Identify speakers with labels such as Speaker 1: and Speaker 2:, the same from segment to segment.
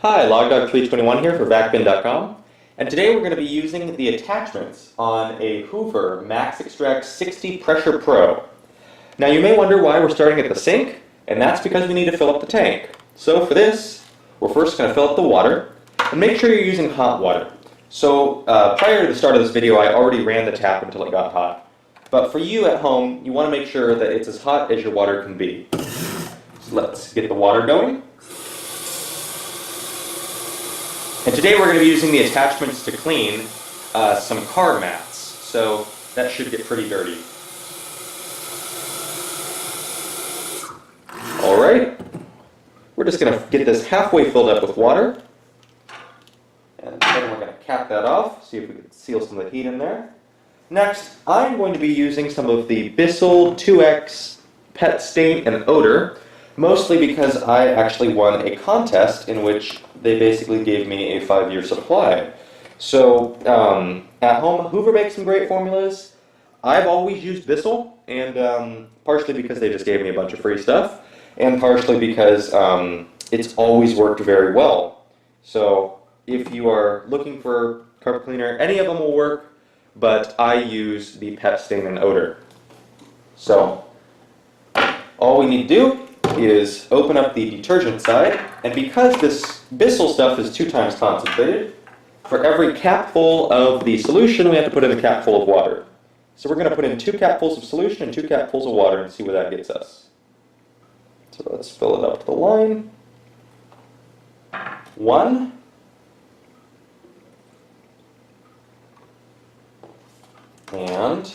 Speaker 1: Hi, LogDog321 here for VacBin.com, and today we're going to be using the attachments on a Hoover MaxExtract 60 Pressure Pro. Now you may wonder why we're starting at the sink, and that's because we need to fill up the tank. So for this, we're first going to fill up the water, and make sure you're using hot water. So prior to the start of this video, I already ran the tap until it got hot. But for you at home, you want to make sure that it's as hot as your water can be. So let's get the water going. And today we're going to be using the attachments to clean some car mats. So that should get pretty dirty. Alright, we're just going to get this halfway filled up with water. And then we're going to cap that off, see if we can seal some of the heat in there. Next, I'm going to be using some of the Bissell 2X Pet Stain and Odor, mostly because I actually won a contest in which they basically gave me a 5-year supply. So at home, Hoover makes some great formulas. I've always used Bissell, and partially because they just gave me a bunch of free stuff, and partially because it's always worked very well. So if you are looking for carpet cleaner, any of them will work, but I use the Pet Stain and Odor. So all we need to do is open up the detergent side, and because this Bissell stuff is 2 times concentrated, for every capful of the solution we have to put in a capful of water. So we're going to put in 2 capfuls of solution and 2 capfuls of water and see where that gets us. So let's fill it up to the line. 1. And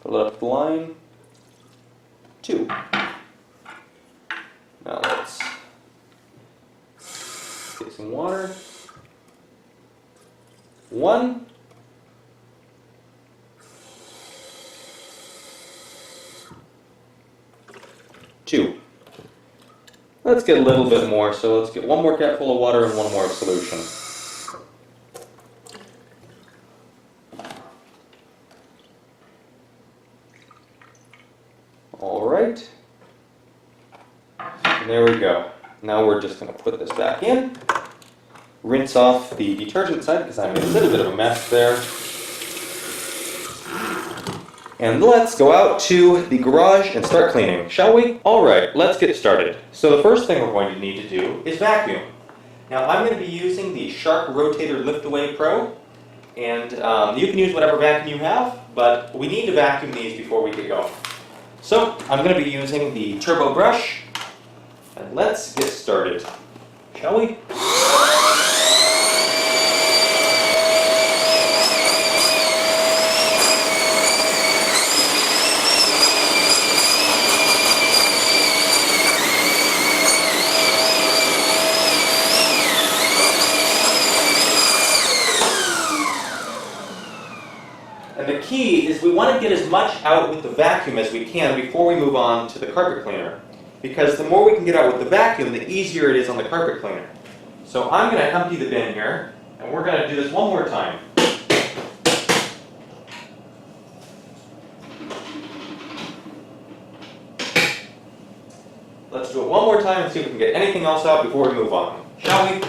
Speaker 1: fill it up the line. 2. Now let's get some water. 1. 2. Let's get a little bit more, so let's get 1 more capful of water and 1 more of solution. Alright, and there we go. Now we're just going to put this back in, rinse off the detergent side because I made a little bit of a mess there, and let's go out to the garage and start cleaning, shall we? Alright, let's get started. So the first thing we're going to need to do is vacuum. Now I'm going to be using the Shark Rotator Liftaway Pro, and you can use whatever vacuum you have, but we need to vacuum these before we get going. So, I'm going to be using the turbo brush, and let's get started, shall we? And the key is we want to get as much out with the vacuum as we can before we move on to the carpet cleaner. Because the more we can get out with the vacuum, the easier it is on the carpet cleaner. So I'm going to empty the bin here, and we're going to do this one more time. Let's do it one more time and see if we can get anything else out before we move on, shall we?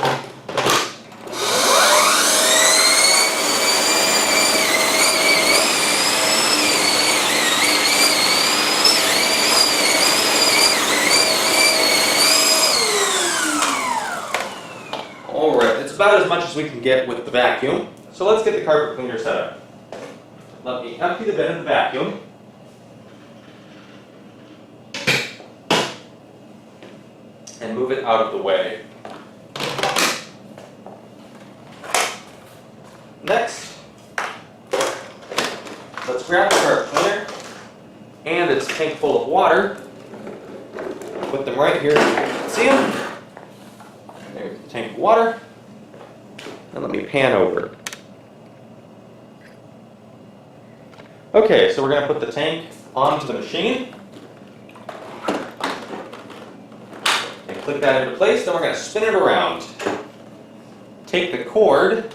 Speaker 1: Alright, it's about as much as we can get with the vacuum. So let's get the carpet cleaner set up. Let me empty the bin of the vacuum. And move it out of the way. Next, let's grab the carpet cleaner and its tank full of water. Put them right here so you can see them. There's the tank of water, and let me pan over. Okay, so we're going to put the tank onto the machine, and click that into place, then we're going to spin it around. Take the cord,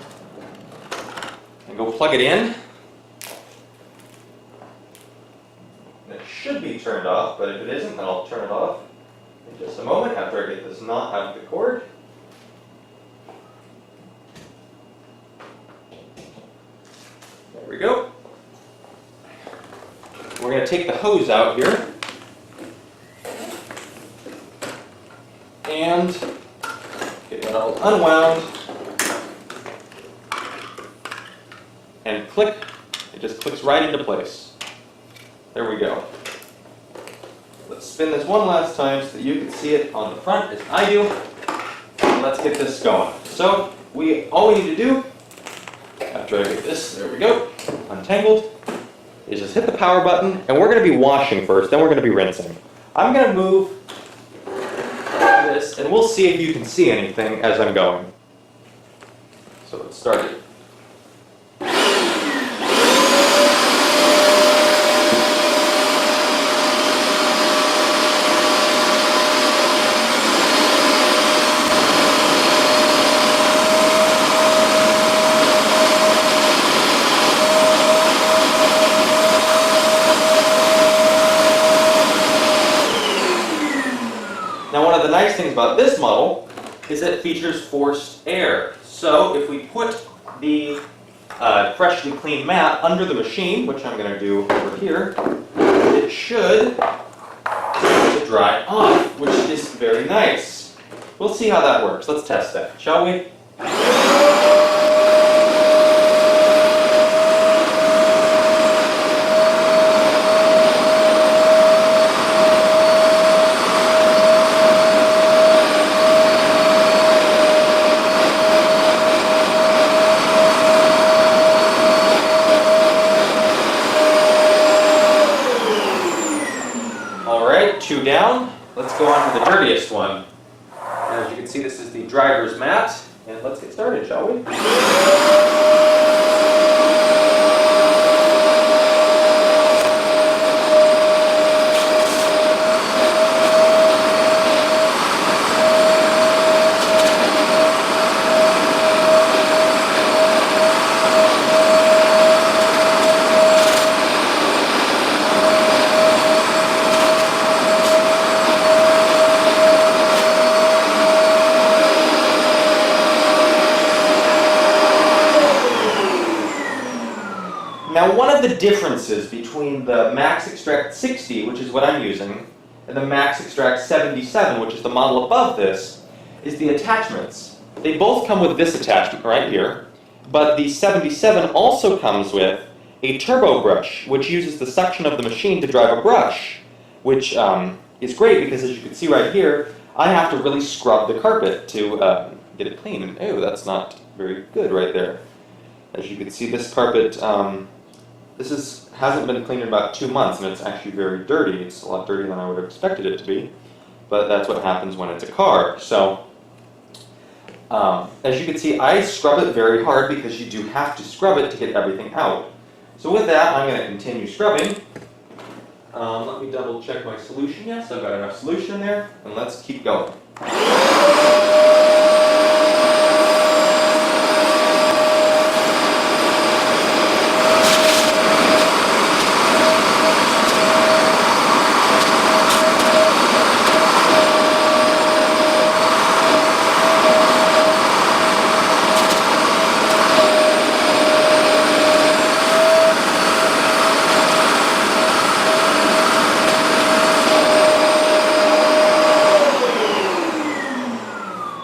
Speaker 1: and go plug it in. It should be turned off, but if it isn't, then I'll turn it off. And just does not have the cord. There we go. We're going to take the hose out here. And get it all unwound. And click. It just clicks right into place. There we go. Let's spin this one last time so that you can see it on the front as I do. And let's get this going. So all we need to do, after I get this, there we go, untangled, is just hit the power button, and we're going to be washing first, then we're going to be rinsing. I'm going to move this, and we'll see if you can see anything as I'm going. So let's start it. Now, one of the nice things about this model is that it features forced air. So if we put the freshly cleaned mat under the machine, which I'm going to do over here, it should dry off, which is very nice. We'll see how that works. Let's test that, shall we? Two down. Let's go on to the dirtiest one. As you can see, this is the driver's mat, and let's get started, shall we? Now, one of the differences between the MaxExtract 60, which is what I'm using, and the MaxExtract 77, which is the model above this, is the attachments. They both come with this attachment right here, but the 77 also comes with a turbo brush, which uses the suction of the machine to drive a brush, which is great because, as you can see right here, I have to really scrub the carpet to get it clean. And oh, that's not very good right there. As you can see, this carpet, hasn't been cleaned in about 2 months, and it's actually very dirty. It's a lot dirtier than I would have expected it to be, but that's what happens when it's a car. So, as you can see, I scrub it very hard because you do have to scrub it to get everything out. So with that, I'm going to continue scrubbing. Let me double check my solution. Yes, I've got enough solution in there, and let's keep going.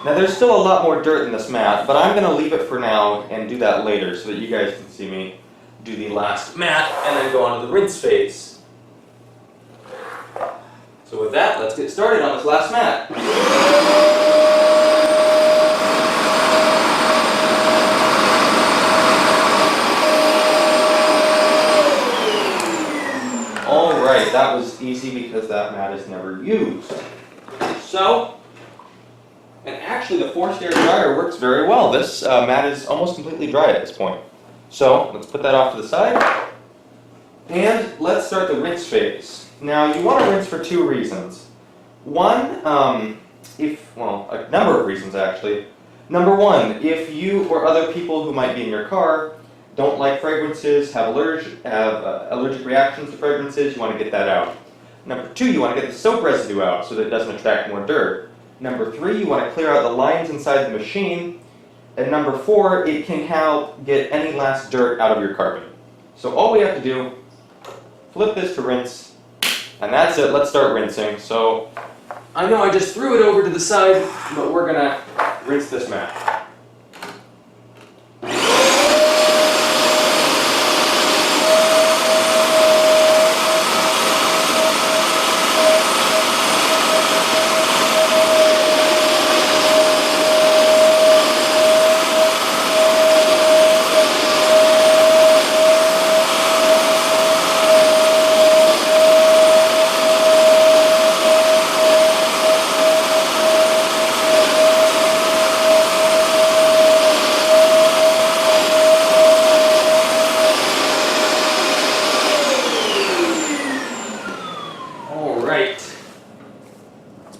Speaker 1: Now there's still a lot more dirt in this mat, but I'm going to leave it for now and do that later so that you guys can see me do the last mat and then go on to the rinse phase. So with that, let's get started on this last mat. Alright, that was easy because that mat is never used. So, and actually the forced air dryer works very well. This mat is almost completely dry at this point. So let's put that off to the side. And let's start the rinse phase. Now you want to rinse for 2 reasons. One, a number of reasons actually. Number 1, if you or other people who might be in your car don't like fragrances, have allergic reactions to fragrances, you want to get that out. Number 2, you want to get the soap residue out so that it doesn't attract more dirt. Number 3, you want to clear out the lines inside the machine. And number 4, it can help get any last dirt out of your carpet. So all we have to do, flip this to rinse, and that's it. Let's start rinsing. So I know I just threw it over to the side, but we're gonna rinse this mat.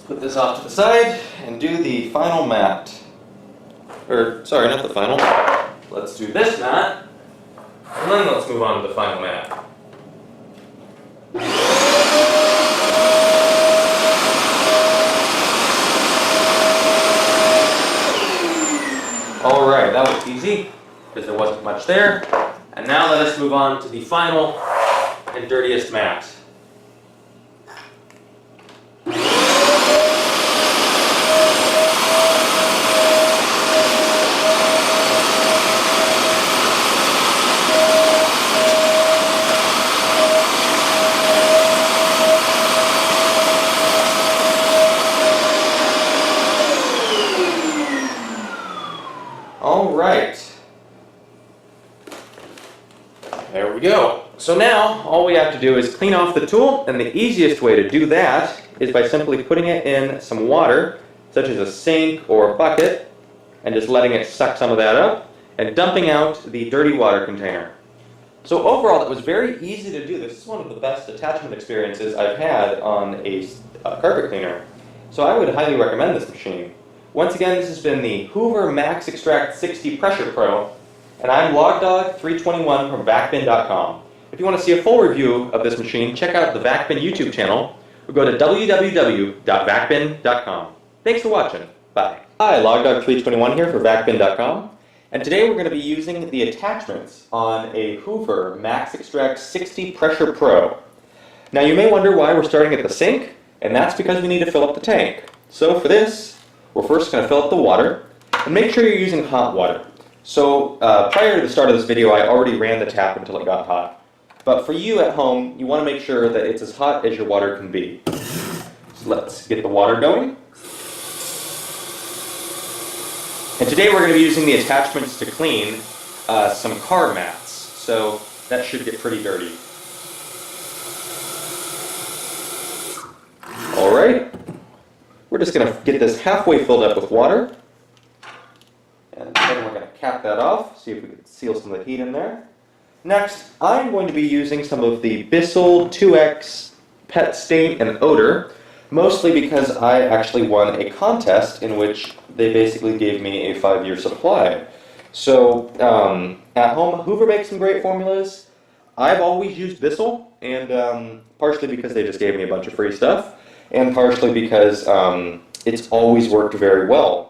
Speaker 1: Put this off to the side and do the final mat. Or, sorry, not the final. Let's do this mat, and then let's move on to the final mat. Alright, that was easy, because there wasn't much there. And now let us move on to the final and dirtiest mat. All right, there we go. So now all we have to do is clean off the tool, and the easiest way to do that is by simply putting it in some water, such as a sink or a bucket, and just letting it suck some of that up, and dumping out the dirty water container. So overall, it was very easy to do. This is one of the best attachment experiences I've had on a carpet cleaner. So I would highly recommend this machine. Once again, this has been the Hoover MaxExtract 60 PressurePro, and I'm LogDog321 from VacBin.com. If you want to see a full review of this machine, check out the VacBin YouTube channel, or go to www.vacbin.com. Thanks for watching. Bye. Hi, LogDog321 here for VacBin.com, and today we're going to be using the attachments on a Hoover MaxExtract 60 PressurePro. Now you may wonder why we're starting at the sink, and that's because we need to fill up the tank. So for this, we're first going to fill up the water, and make sure you're using hot water. So prior to the start of this video, I already ran the tap until it got hot. But for you at home, you want to make sure that it's as hot as your water can be. So let's get the water going. And today we're going to be using the attachments to clean some car mats. So that should get pretty dirty. All right. We're just going to get this halfway filled up with water, and then we're going to cap that off, see if we can seal some of the heat in there. Next, I'm going to be using some of the Bissell 2X Pet Stain and Odor, mostly because I actually won a contest in which they basically gave me a 5-year supply. So, at home, Hoover makes some great formulas. I've always used Bissell, and partially because they just gave me a bunch of free stuff, and partially because it's always worked very well.